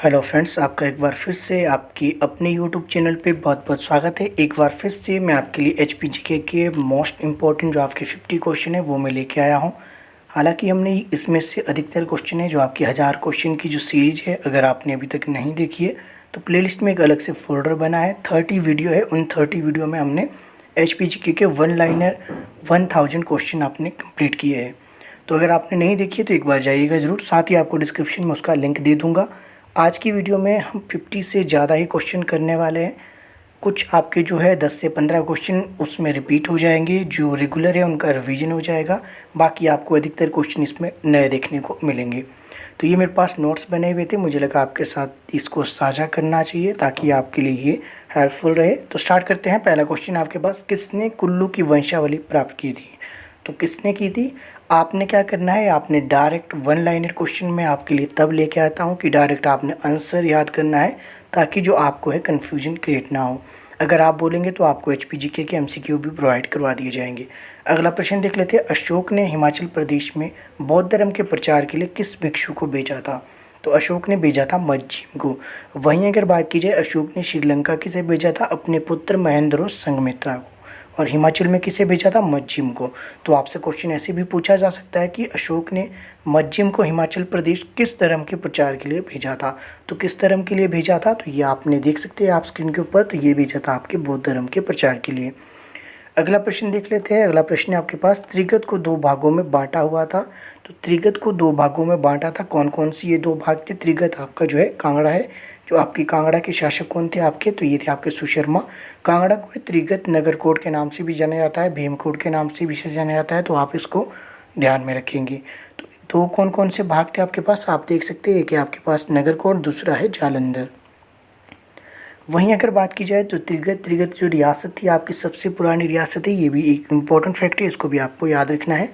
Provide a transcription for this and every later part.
Hello friends, आपका एक बार फिर से आपकी अपने यूट्यूब चैनल पे बहुत बहुत स्वागत है। एक बार फिर से मैं आपके लिए एचपीजीके के मोस्ट इम्पॉर्टेंट जो आपके 50 क्वेश्चन है वो मैं लेके आया हूँ। हालांकि हमने इसमें से अधिकतर क्वेश्चन है जो आपकी 1000 क्वेश्चन की जो सीरीज है, अगर आपने अभी तक नहीं देखी है तो प्लेलिस्ट में एक अलग से फोल्डर बना है। 30 वीडियो है, उन 30 वीडियो में हमने एचपीजीके के वन लाइनर 1000 क्वेश्चन आपने कम्प्लीट किए हैं। तो अगर आपने नहीं देखी है तो एक बार जाइएगा ज़रूर, साथ ही आपको डिस्क्रिप्शन में उसका लिंक दे दूँगा। आज की वीडियो में हम 50 से ज़्यादा ही क्वेश्चन करने वाले हैं। कुछ आपके जो है 10 से 15 क्वेश्चन उसमें रिपीट हो जाएंगे, जो रेगुलर है उनका रिवीजन हो जाएगा। बाकी आपको अधिकतर क्वेश्चन इसमें नए देखने को मिलेंगे। तो ये मेरे पास नोट्स बने हुए थे, मुझे लगा आपके साथ इसको साझा करना चाहिए ताकि आपके लिए ये हेल्पफुल रहे। तो स्टार्ट करते हैं। पहला क्वेश्चन आपके पास, किसने कुल्लू की वंशावली प्राप्त की थी? तो किसने की थी? आपने क्या करना है, आपने डायरेक्ट वन लाइनर क्वेश्चन में आपके लिए तब लेके आता हूँ कि डायरेक्ट आपने आंसर याद करना है ताकि जो आपको है कन्फ्यूजन क्रिएट ना हो। अगर आप बोलेंगे तो आपको एचपीजीके के एमसीक्यू भी प्रोवाइड करवा दिए जाएंगे। अगला प्रश्न देख लेते हैं। अशोक ने हिमाचल प्रदेश में बौद्ध धर्म के प्रचार के लिए किस भिक्षु को भेजा था? तो अशोक ने भेजा था मज्जिम को। वहीं अगर बात की जाए, अशोक ने श्रीलंका किसे भेजा था? अपने पुत्र महेंद्रो संघमित्रा को। और हिमाचल में किसे भेजा था? मज्जिम को। तो आपसे क्वेश्चन ऐसे भी पूछा जा सकता है कि अशोक ने मज्जिम को हिमाचल प्रदेश किस धर्म के प्रचार के लिए भेजा था? तो किस धर्म के लिए भेजा था? तो ये आपने देख सकते हैं आप स्क्रीन के ऊपर। तो ये भेजा था आपके बौद्ध धर्म के प्रचार के लिए। अगला प्रश्न देख लेते हैं। अगला प्रश्न आपके पास, त्रिगत को दो भागों में बांटा हुआ था। तो त्रिगत को दो भागों में बांटा था, कौन कौन सी ये दो भाग थे? त्रिगत आपका जो है कांगड़ा है। जो आपकी कांगड़ा के शासक कौन थे आपके? तो ये थे आपके सुशर्मा। कांगड़ा को त्रिगत नगरकोट के नाम से भी जाना जाता है, भीमकोट के नाम से भी इसे जाना जाता है, तो आप इसको ध्यान में रखेंगे। तो दो कौन कौन से भाग थे आपके पास? आप देख सकते हैं, एक है आपके पास नगरकोट, दूसरा है जालंधर। वहीं अगर बात की जाए तो त्रिगत जो रियासत थी आपकी सबसे पुरानी रियासत है, ये भी एक इम्पॉर्टेंट फैक्ट है, इसको भी आपको याद रखना है।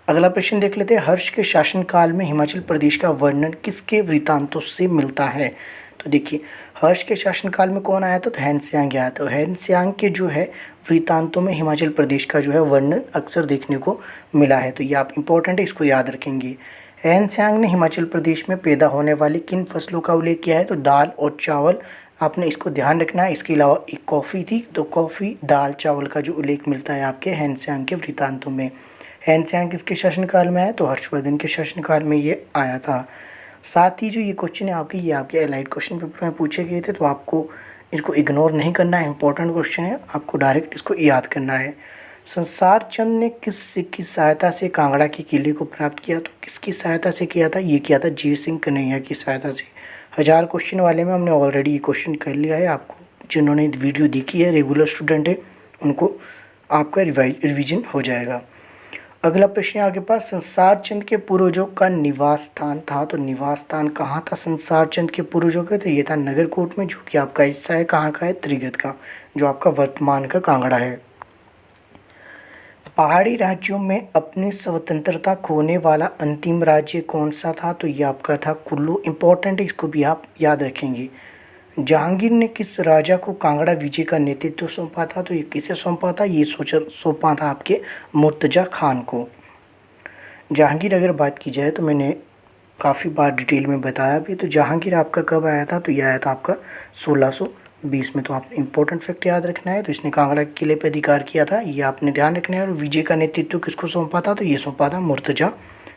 अगला प्रश्न देख लेते हैं। हर्ष के शासनकाल में हिमाचल प्रदेश का वर्णन किसके वृत्तांतों से मिलता है? तो देखिए, हर्ष के शासनकाल में कौन आया था? तो हैंनत्सांग आया। तो हैंनत्सांग के जो है वृत्तांतों में हिमाचल प्रदेश का जो है वर्णन अक्सर देखने को मिला है। तो ये आप इम्पोर्टेंट है, इसको याद रखेंगे। हैंनत्सांग ने हिमाचल प्रदेश में पैदा होने वाली किन फसलों का उल्लेख किया है? तो दाल और चावल, आपने इसको ध्यान रखना है। इसके अलावा एक कॉफ़ी थी, तो कॉफ़ी, दाल, चावल का जो उल्लेख मिलता है आपके हैंनत्सांग के वृत्तांतों में। हैंनत्सांग किसके शासनकाल में आया? तो हर्षवर्धन के शासनकाल में ये आया था। साथ ही जो ये क्वेश्चन है आपके, ये आपके एलाइड क्वेश्चन पेपर में पूछे गए थे, तो आपको इसको इग्नोर नहीं करना है, इंपॉर्टेंट क्वेश्चन है, आपको डायरेक्ट इसको याद करना है। संसार चंद ने किस सिख की सहायता से कांगड़ा के किले को प्राप्त किया? तो किसकी सहायता से किया था? ये किया था जय सिंह कन्हैया की सहायता से। 1000 क्वेश्चन वाले में हमने ऑलरेडी ये क्वेश्चन कर लिया है। आपको जिन्होंने वीडियो देखी है, रेगुलर स्टूडेंट है, उनको आपका रिवीजन हो जाएगा। अगला प्रश्न है आपके पास, संसार चंद के पूर्वजों का निवास स्थान था। तो निवास स्थान कहाँ था संसार चंद के पूर्वजों का? तो ये था नगरकोट में, जो कि आपका हिस्सा है कहाँ का है? त्रिगत का, जो आपका वर्तमान का कांगड़ा है। पहाड़ी राज्यों में अपनी स्वतंत्रता खोने वाला अंतिम राज्य कौन सा था? तो ये आपका था कुल्लू। इम्पोर्टेंट है, इसको भी आप याद रखेंगे। जहांगीर ने किस राजा को कांगड़ा विजय का नेतृत्व सौंपा था? तो ये किसे सौंपा था? ये सौंपा था आपके मुर्तज़ा खान को। जहांगीर अगर बात की जाए तो मैंने काफ़ी बार डिटेल में बताया भी। तो जहांगीर आपका कब आया था? तो ये आया था आपका 1620 में। तो आपने इंपॉर्टेंट फैक्ट याद रखना है। तो इसने कांगड़ा के किले पर अधिकार किया था, ये आपने ध्यान रखना है। और विजय का नेतृत्व किसको सौंपा था? तो ये सौंपा था मुर्तज़ा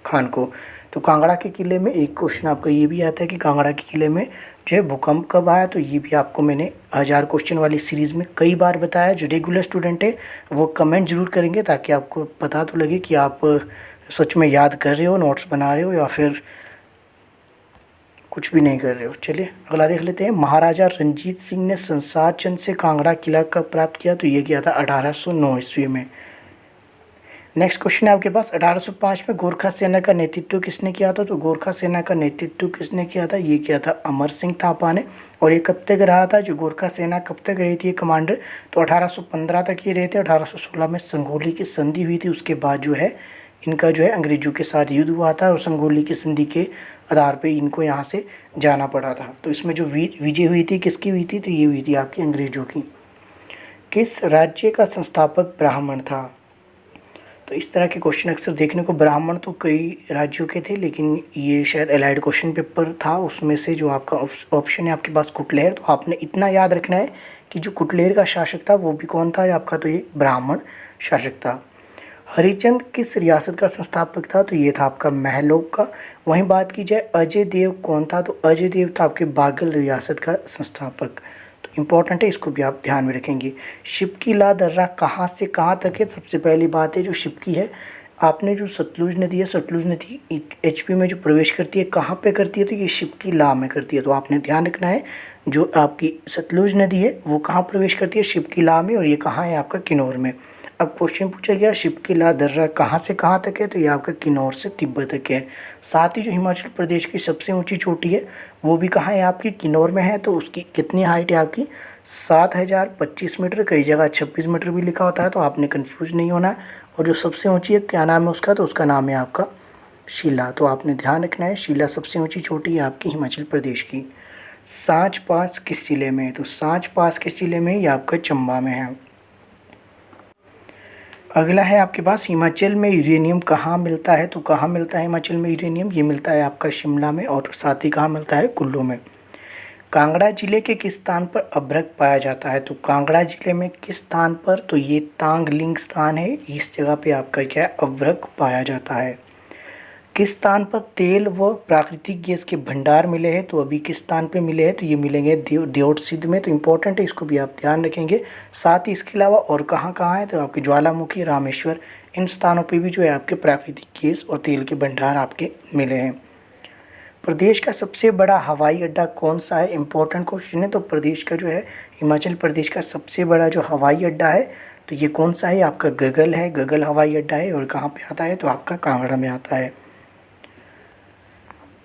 खान को। तो कांगड़ा के किले में एक क्वेश्चन आपका ये भी आता है कि कांगड़ा के किले में जो है भूकंप कब आया? तो ये भी आपको मैंने 1000 क्वेश्चन वाली सीरीज़ में कई बार बताया। जो रेगुलर स्टूडेंट है वो कमेंट जरूर करेंगे ताकि आपको पता तो लगे कि आप सच में याद कर रहे हो, नोट्स बना रहे हो, या फिर कुछ भी नहीं कर रहे हो। चलिए अगला देख लेते हैं। महाराजा रंजीत सिंह ने संसार चंद से कांगड़ा किला कब प्राप्त किया? तो ये किया था 1809 ईस्वी में। नेक्स्ट क्वेश्चन है आपके पास, 1805 में गोरखा सेना का नेतृत्व किसने किया था? तो गोरखा सेना का नेतृत्व किसने किया था? ये किया था अमर सिंह थापा ने। और ये कब तक रहा था? जो गोरखा सेना कब तक रही थी ये कमांडर? तो 1815 तक ये रहे थे। 1816 में संगोली की संधि हुई थी, उसके बाद जो है इनका जो है अंग्रेजों के साथ युद्ध हुआ था और संगोली की संधि के आधार पे इनको यहाँ से जाना पड़ा था। तो इसमें जो विजय हुई थी किसकी हुई थी? तो ये हुई थी आपकी अंग्रेजों की। किस राज्य का संस्थापक ब्राह्मण था? तो इस तरह के क्वेश्चन अक्सर देखने को, ब्राह्मण तो कई राज्यों के थे लेकिन ये शायद एलाइड क्वेश्चन पेपर था, उसमें से जो आपका ऑप्शन है आपके पास कुटलेर। तो आपने इतना याद रखना है कि जो कुटलेर का शासक था वो भी कौन था आपका, तो ये ब्राह्मण शासक था। हरिचंद किस रियासत का संस्थापक था, तो ये था आपका महलोक का। वहीं बात की जाए अजय देव कौन था, तो अजय देव था आपके बाघल रियासत का संस्थापक। तो इम्पोर्टेंट है, इसको भी आप ध्यान में रखेंगे। शिपकी ला दर्रा कहाँ से कहाँ तक है, सबसे पहली बात है जो शिपकी है, आपने जो सतलुज नदी है, सतलुज नदी एचपी में जो प्रवेश करती है कहाँ पे करती है, तो ये शिपकी ला में करती है। तो आपने ध्यान रखना है जो आपकी सतलुज नदी है वो कहाँ प्रवेश करती है, शिपकी ला में, और ये कहाँ है आपका किन्नौर में। अब क्वेश्चन पूछा गया शिपकी ला दर्रा कहाँ से कहाँ तक है, तो ये आपका किन्नौर से तिब्बत तक है। साथ ही जो हिमाचल प्रदेश की सबसे ऊंची चोटी है वो भी कहाँ है आपकी, किन्नौर में है। तो उसकी कितनी हाइट है आपकी, 7025 मीटर, कई जगह 26 मीटर भी लिखा होता है, तो आपने कंफ्यूज नहीं होना। और जो सबसे ऊंची है क्या नाम है उसका, तो उसका नाम है आपका शिला। तो आपने ध्यान रखना है, शिला सबसे ऊंची चोटी है आपकी हिमाचल प्रदेश की। सांच पास किस जिले में है, तो सांच पास किस जिले में है, ये आपका चंबा में है। अगला है आपके पास हिमाचल में यूरेनियम कहाँ मिलता है, तो कहाँ मिलता है हिमाचल में यूरेनियम, ये मिलता है आपका शिमला में, और साथ ही कहाँ मिलता है, कुल्लू में। कांगड़ा जिले के किस स्थान पर अभ्रक पाया जाता है, तो कांगड़ा जिले में किस स्थान पर, तो ये तांगलिंग स्थान है, इस जगह पे आपका क्या है, अभ्रक पाया जाता है। किस स्थान पर तेल व प्राकृतिक गैस के भंडार मिले हैं, तो अभी किस स्थान पे मिले हैं, तो ये मिलेंगे दियोट सिद्ध में। तो इम्पोर्टेंट है, इसको भी आप ध्यान रखेंगे। साथ ही इसके अलावा और कहाँ कहाँ है, तो आपके ज्वालामुखी, रामेश्वर, इन स्थानों पे भी जो है आपके प्राकृतिक गैस और तेल के भंडार आपके मिले हैं। प्रदेश का सबसे बड़ा हवाई अड्डा कौन सा है, इंपॉर्टेंट क्वेश्चन है। तो प्रदेश का जो है हिमाचल प्रदेश का सबसे बड़ा जो हवाई अड्डा है तो ये कौन सा है आपका, गगल है, गगल हवाई अड्डा है। और कहाँ पे आता है, तो आपका कांगड़ा में आता है।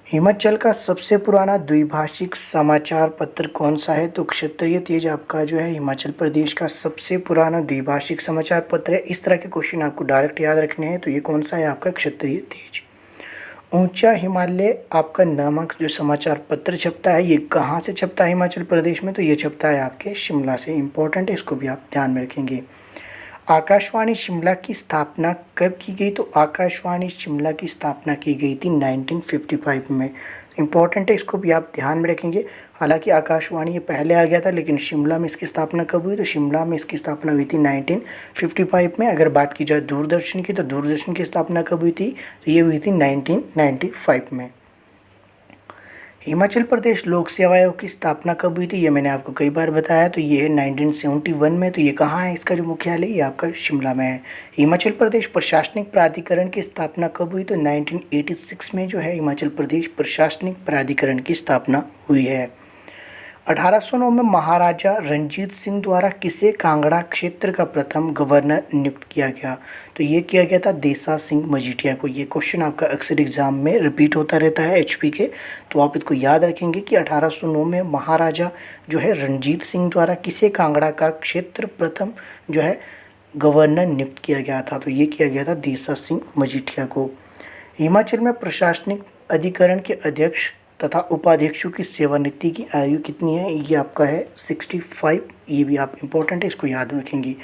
हिमाचल का सबसे पुराना द्विभाषिक समाचार पत्र कौन सा है, तो क्षत्रिय तेज आपका जो है हिमाचल प्रदेश का सबसे पुराना द्विभाषिक समाचार पत्र है। इस तरह के क्वेश्चन आपको डायरेक्ट याद रखने हैं, तो ये कौन सा है आपका, क्षत्रिय तेज। ऊंचा हिमालय आपका नामक जो समाचार पत्र छपता है ये कहाँ से छपता है हिमाचल प्रदेश में, तो ये छपता है आपके शिमला से। इम्पोर्टेंट है, इसको भी आप ध्यान में रखेंगे। आकाशवाणी शिमला की स्थापना कब की गई, तो आकाशवाणी शिमला की स्थापना की गई थी 1955 में। इम्पोर्टेंट है, इसको भी आप ध्यान में रखेंगे। हालांकि आकाशवाणी ये पहले आ गया था लेकिन शिमला में इसकी स्थापना कब हुई, तो शिमला में इसकी स्थापना हुई थी 1955 में। अगर बात की जाए दूरदर्शन की, तो दूरदर्शन की स्थापना कब हुई थी, तो ये हुई थी 1995 में। हिमाचल प्रदेश लोक सेवा आयोग की स्थापना कब हुई थी, ये मैंने आपको कई बार बताया, तो ये है 1971 में। तो ये कहाँ है, इसका जो मुख्यालय ये आपका शिमला में है। हिमाचल प्रदेश प्रशासनिक प्राधिकरण की स्थापना कब हुई, तो 1986 में जो है हिमाचल प्रदेश प्रशासनिक प्राधिकरण की स्थापना हुई है। 1809 में महाराजा रणजीत सिंह द्वारा किसे कांगड़ा क्षेत्र का प्रथम गवर्नर नियुक्त किया गया, तो ये किया गया था देसा सिंह मजीठिया को। ये क्वेश्चन आपका अक्सर एग्जाम में रिपीट होता रहता है एचपी के, तो आप इसको याद रखेंगे कि 1809 में महाराजा जो है रणजीत सिंह द्वारा किसे कांगड़ा का क्षेत्र प्रथम जो है गवर्नर नियुक्त किया गया था, तो ये किया गया था देसा सिंह मजीठिया को। हिमाचल में प्रशासनिक अधिकरण के अध्यक्ष तथा उपाध्यक्षों की सेवानिवृत्ति की आयु कितनी है, ये आपका है 65। ये भी आप इम्पोर्टेंट है, इसको याद रखेंगे।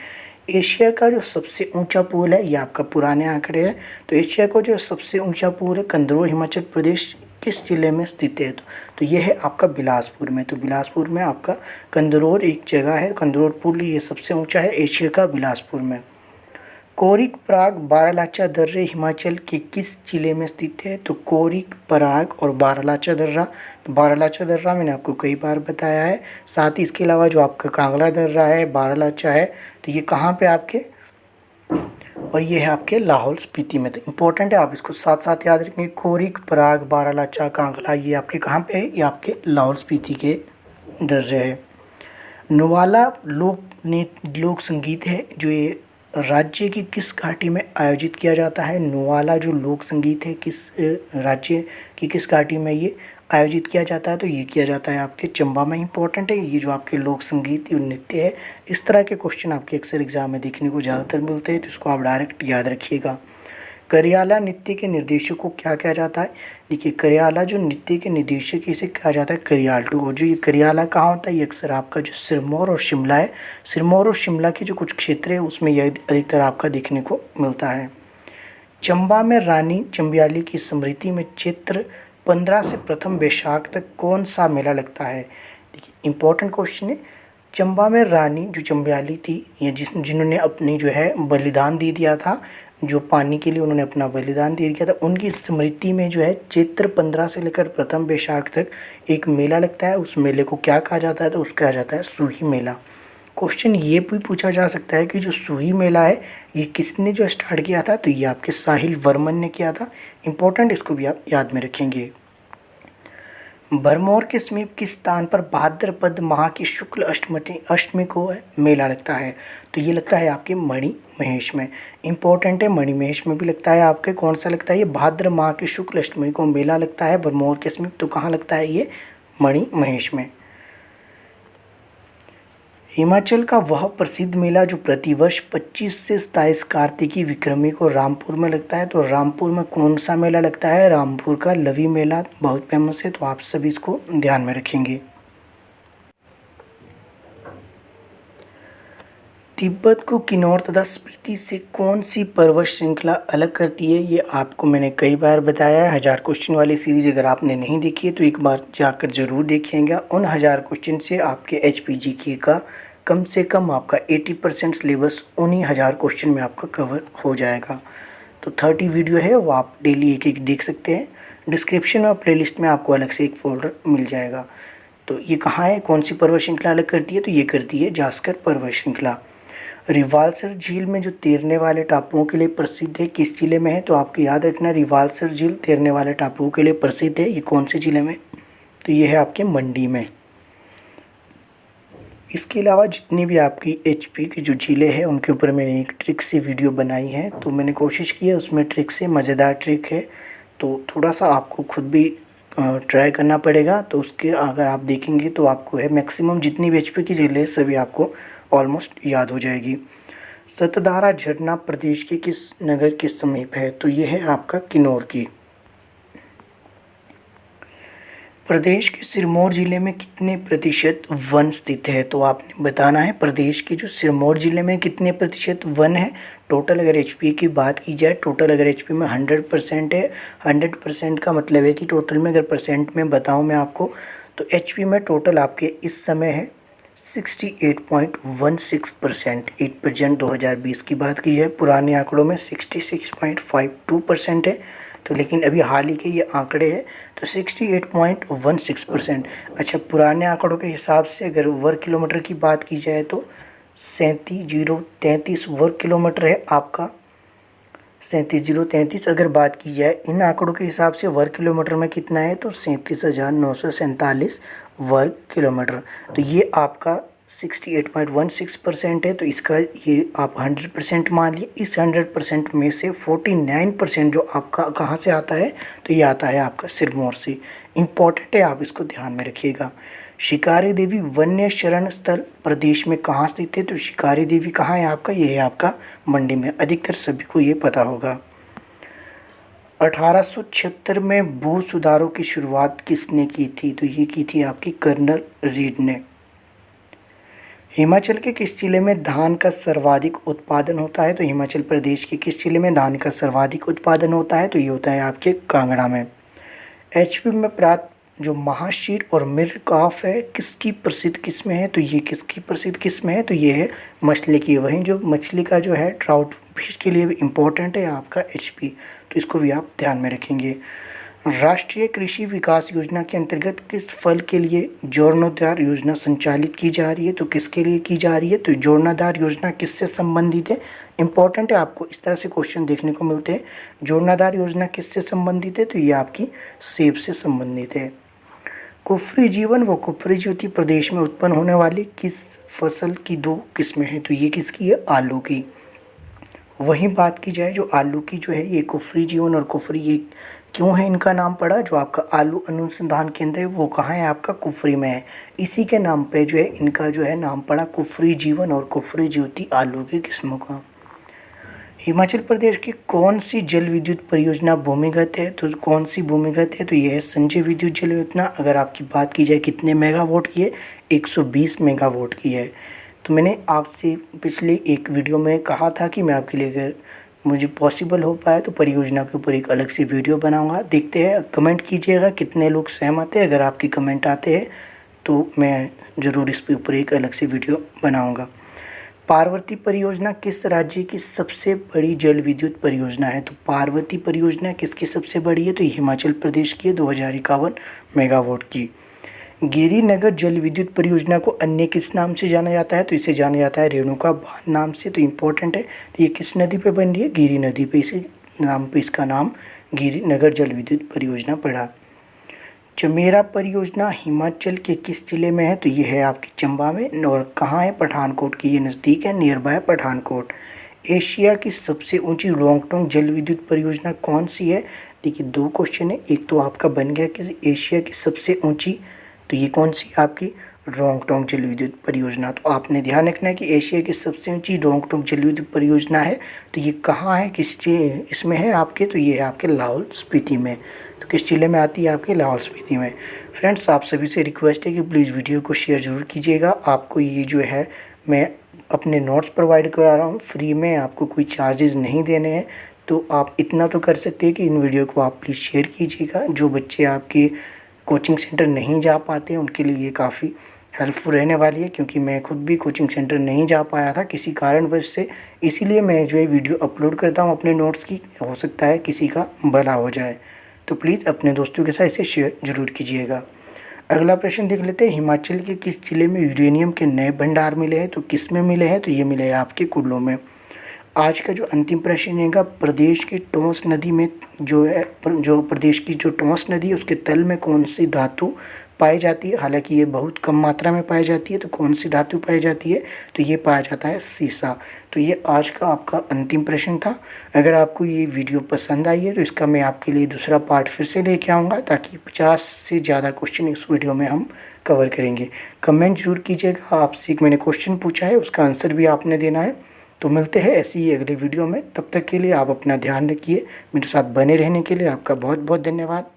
एशिया का जो सबसे ऊंचा पुल है, ये आपका पुराने आंकड़े हैं, तो एशिया का जो सबसे ऊंचा पुल है कंदरौर हिमाचल प्रदेश किस जिले में स्थित है, तो ये है आपका बिलासपुर में। तो बिलासपुर में आपका कंदरौर एक जगह है, कंदरौर पुल ये सबसे ऊँचा है एशिया का, बिलासपुर में। कोरिक पराग बारालाचा दर्रे हिमाचल के किस जिले में स्थित है, तो कोरिक पराग और बारालाचा दर्रा, तो बारालाचा दर्रा मैंने आपको कई बार बताया है। साथ ही इसके अलावा जो आपका कांगड़ा दर्रा है, बारालाचा है, तो ये कहाँ पे आपके, और ये है आपके लाहौल स्पीति में। तो इम्पोर्टेंट है, आप इसको साथ साथ याद रखेंगे। कोरिक पराग बारालाचा कांगड़ा ये आपके कहाँ पे है, ये आपके लाहौल स्पीति के दर्रे है। नवाला लोक संगीत है जो ये राज्य की किस घाटी में आयोजित किया जाता है, नवाला जो लोक संगीत है किस राज्य की किस घाटी में ये आयोजित किया जाता है, तो ये किया जाता है आपके चंबा में। इंपॉर्टेंट है, ये जो आपके लोक संगीत नृत्य है, इस तरह के क्वेश्चन आपके अक्सर एग्जाम में देखने को ज़्यादातर मिलते हैं, तो इसको आप डायरेक्ट याद रखिएगा। करियाला नृत्य के निर्देशक को क्या कहा जाता है, देखिए करियाला जो नृत्य के निर्देशक इसे कहा जाता है करियाल्टू। और जो ये करियाला कहाँ होता है, ये अक्सर आपका जो सिरमौर और शिमला है, सिरमौर और शिमला के जो कुछ क्षेत्र है उसमें यह अधिकतर आपका देखने को मिलता है। चंबा में रानी चंबियाली की स्मृति में चैत्र 15 से प्रथम वैशाख तक कौन सा मेला लगता है। देखिए इंपॉर्टेंट क्वेश्चन है। चंबा में रानी जो चंबियाली थी, ये जिन्होंने अपनी जो है बलिदान दे दिया था, जो पानी के लिए उन्होंने अपना बलिदान दे दिया था, उनकी स्मृति में जो है चैत्र 15 से लेकर प्रथम वैशाख तक एक मेला लगता है। उस मेले को क्या कहा जाता है, तो उसका कहा जाता है सूही मेला। क्वेश्चन ये भी पूछा जा सकता है कि जो सूही मेला है ये किसने जो स्टार्ट किया था, तो ये आपके साहिल वर्मन ने किया था। इंपॉर्टेंट, इसको भी आप याद में रखेंगे। भरमौर के समीप किस स्थान पर भाद्रपद माह की शुक्ल अष्टमी को मेला लगता है, तो ये लगता है आपके मणि महेश में। इंपॉर्टेंट है, मणि महेश में भी लगता है आपके। कौन सा लगता है ये, भाद्र माह की शुक्ल अष्टमी को मेला लगता है भरमौर के समीप, तो कहाँ लगता है ये, मणि महेश में। हिमाचल का वह प्रसिद्ध मेला जो प्रतिवर्ष 25 से 27 कार्तिकी विक्रमी को रामपुर में लगता है, तो रामपुर में कौन सा मेला लगता है, रामपुर का लवी मेला बहुत फेमस है, तो आप सभी इसको ध्यान में रखेंगे। तिब्बत को किन्नौर तथा स्पीति से कौन सी पर्वत श्रृंखला अलग करती है, ये आपको मैंने कई बार बताया है। 1000 क्वेश्चन वाली सीरीज अगर आपने नहीं देखी है तो एक बार जाकर ज़रूर देखिएगा। उन 1000 क्वेश्चन से आपके HPGK का कम से कम आपका 80% सिलेबस उन्हीं 1000 क्वेश्चन में आपका कवर हो जाएगा। तो 30 वीडियो है, वो आप डेली एक एक देख सकते हैं। डिस्क्रिप्शन में प्लेलिस्ट में आपको अलग से एक फोल्डर मिल जाएगा। तो ये कहाँ है, कौन सी पर्वत श्रृंखला अलग करती है, तो ये करती है जास्कर पर्वत श्रृंखला। रिवाल्सर झील में जो तैरने वाले टापुओं के लिए प्रसिद्ध है, किस जिले में है, तो आपको याद रखना रिवाल्सर झील तैरने वाले टापुओं के लिए प्रसिद्ध है। ये कौन से जिले में, तो ये है आपके मंडी में। इसके अलावा जितनी भी आपकी HP की जो झीलें हैं उनके ऊपर मैंने एक ट्रिक से वीडियो बनाई है, तो मैंने कोशिश की है उसमें ट्रिक से, मज़ेदार ट्रिक है, तो थोड़ा सा आपको खुद भी ट्राई करना पड़ेगा। तो उसके अगर आप देखेंगे तो आपको है मैक्सिमम जितनी भी HP की झीलें सभी आपको ऑलमोस्ट याद हो जाएगी। सतधारा झरना प्रदेश के किस नगर के समीप है, तो ये है आपका किन्नौर की। प्रदेश के सिरमौर ज़िले में कितने प्रतिशत वन स्थित है, तो आपने बताना है प्रदेश के जो सिरमौर ज़िले में कितने प्रतिशत वन है। टोटल अगर HP की बात की जाए, टोटल अगर HP में 100% है, 100% का मतलब है कि टोटल में अगर परसेंट में बताऊं मैं आपको, तो HP में टोटल आपके इस समय है 68.16%। 8% 2020 की बात की जाए, पुराने आंकड़ों में 66.52% है, तो लेकिन अभी हाल ही के ये आंकड़े हैं तो 68.16%। अच्छा, पुराने आंकड़ों के हिसाब से अगर वर्ग किलोमीटर की बात की जाए तो 37,033 वर्ग किलोमीटर है आपका। 37,033 अगर बात की जाए इन आंकड़ों के हिसाब से वर्ग किलोमीटर में कितना है, तो 37,947 वर्ग किलोमीटर। तो ये आपका 68.16% है, तो इसका ये आप 100% मान लिए। इस 100% में से 49% जो आपका कहाँ से आता है, तो ये आता है आपका सिरमौर से। इम्पॉर्टेंट है, आप इसको ध्यान में रखिएगा। शिकारी देवी वन्य शरण स्थल प्रदेश में कहाँ स्थित है, तो शिकारी देवी कहाँ है आपका, ये है आपका मंडी में। अधिकतर सभी को ये पता होगा। 1876 में भू सुधारों की शुरुआत किसने की थी, तो ये की थी आपकी कर्नल रीड ने। हिमाचल के किस जिले में धान का सर्वाधिक उत्पादन होता है, तो हिमाचल प्रदेश के किस जिले में धान का सर्वाधिक उत्पादन होता है, तो ये होता है आपके कांगड़ा में। HP में प्राप्त जो महाशीर और मिरकाफ है किसकी प्रसिद्ध किस्में है, तो ये किसकी प्रसिद्ध किस्में है, तो ये है मछली की। वहीं जो मछली का जो है ट्राउट फिश के लिए भी इम्पोर्टेंट है आपका HP, तो इसको भी आप ध्यान में रखेंगे। राष्ट्रीय कृषि विकास योजना के अंतर्गत किस फल के लिए जीर्णोद्धार योजना संचालित की जा रही है, तो किसके लिए की जा रही है, तो जीर्णोद्धार योजना किससे संबंधित है। इंपॉर्टेंट है, आपको इस तरह से क्वेश्चन देखने को मिलते हैं। जीर्णोद्धार योजना किससे संबंधित है, तो ये आपकी सेब से संबंधित है। कुफरी जीवन व कुफरी ज्योति प्रदेश में उत्पन्न होने वाली किस फसल की 2 किस्में हैं, तो ये किसकी है, आलू की। वहीं बात की जाए जो आलू की जो है ये कुफरी जीवन और कुफरी, ये क्यों है इनका नाम पड़ा, जो आपका आलू अनुसंधान केंद्र है वो कहाँ है आपका, कुफरी में है। इसी के नाम पे जो है इनका जो है नाम पड़ा कुफरी जीवन और कुफरी ज्योति आलू की किस्मों का। हिमाचल प्रदेश की कौन सी जल विद्युत परियोजना भूमिगत है, तो कौन सी भूमिगत है, तो यह है संजय विद्युत जल योजना। अगर आपकी बात की जाए कितने मेगावाट की है, 120 मेगावाट की है। तो मैंने आपसे पिछले एक वीडियो में कहा था कि मैं आपके लिए अगर मुझे पॉसिबल हो पाए तो परियोजना के ऊपर एक अलग से वीडियो बनाऊंगा। देखते हैं, कमेंट कीजिएगा कितने लोग सहमत हैं। अगर आपके कमेंट आते हैं तो मैं ज़रूर इस पे ऊपर एक अलग से वीडियो बनाऊंगा। पार्वती परियोजना किस राज्य की सबसे बड़ी जल विद्युत परियोजना है? तो पार्वती परियोजना किसकी सबसे बड़ी है? तो हिमाचल प्रदेश की है, 2051 मेगावाट की। गिरिनगर जल विद्युत परियोजना को अन्य किस नाम से जाना जाता है? तो इसे जाना जाता है रेणुका बांध नाम से। तो इम्पोर्टेंट है। तो ये किस नदी पे बन रही है? गिरी नदी पे, इसी नाम पे इसका नाम गिरिनगर जल विद्युत परियोजना पड़ा। चमेरा परियोजना हिमाचल के किस जिले में है? तो ये है आपकी चंबा में। और कहाँ है? पठानकोट की, ये नज़दीक है, नियर बाय पठानकोट। एशिया की सबसे ऊंची रोंगटोंग जल विद्युत परियोजना कौन सी है? देखिए 2 क्वेश्चन है, एक तो आपका बन गया कि एशिया की सबसे ऊंची, तो ये कौन सी आपकी रोंगटोंग जल विद्युत परियोजना। तो आपने ध्यान रखना है कि एशिया की सबसे ऊंची रोंगटोंग जल विद्युत परियोजना है, तो ये कहाँ है, किस इसमें है आपके? तो ये है आपके लाहौल स्पीति में। तो किस जिले में आती है? आपके लाहौल स्पीति में। फ्रेंड्स, आप सभी से रिक्वेस्ट है कि प्लीज़ वीडियो को शेयर ज़रूर कीजिएगा। आपको ये जो है मैं अपने नोट्स प्रोवाइड करा रहा हूँ फ्री में, आपको कोई चार्जेस नहीं देने हैं। तो आप इतना तो कर सकते हैं कि इन वीडियो को आप प्लीज़ शेयर कीजिएगा। जो बच्चे आपके कोचिंग सेंटर नहीं जा पाते उनके लिए ये काफ़ी हेल्पफुल रहने वाली है, क्योंकि मैं खुद भी कोचिंग सेंटर नहीं जा पाया था किसी कारणवश से, इसीलिए मैं जो है वीडियो अपलोड करता हूँ अपने नोट्स की। हो सकता है किसी का भला हो जाए, तो प्लीज़ अपने दोस्तों के साथ इसे शेयर ज़रूर कीजिएगा। अगला प्रश्न देख लेते हैं। हिमाचल के किस जिले में यूरेनियम के नए भंडार मिले हैं? तो किस में मिले हैं? तो ये मिले हैं आपके कुल्लू में। आज का जो अंतिम प्रश्न रहेगा, प्रदेश की टोंस नदी में जो है, जो प्रदेश की जो टोंस नदी है उसके तल में कौन सी धातु पाई जाती है? हालांकि ये बहुत कम मात्रा में पाई जाती है। तो कौन सी धातु पाई जाती है? तो ये पाया जाता है सीसा। तो ये आज का आपका अंतिम प्रश्न था। अगर आपको ये वीडियो पसंद आई है तो इसका मैं आपके लिए दूसरा पार्ट फिर से लेके आऊँगा, ताकि 50 से ज़्यादा क्वेश्चन इस वीडियो में हम कवर करेंगे। कमेंट जरूर कीजिएगा। आपसे एक मैंने क्वेश्चन पूछा है, उसका आंसर भी आपने देना है। तो मिलते हैं ऐसी ही अगले वीडियो में। तब तक के लिए आप अपना ध्यान रखिए। मेरे साथ बने रहने के लिए आपका बहुत बहुत धन्यवाद।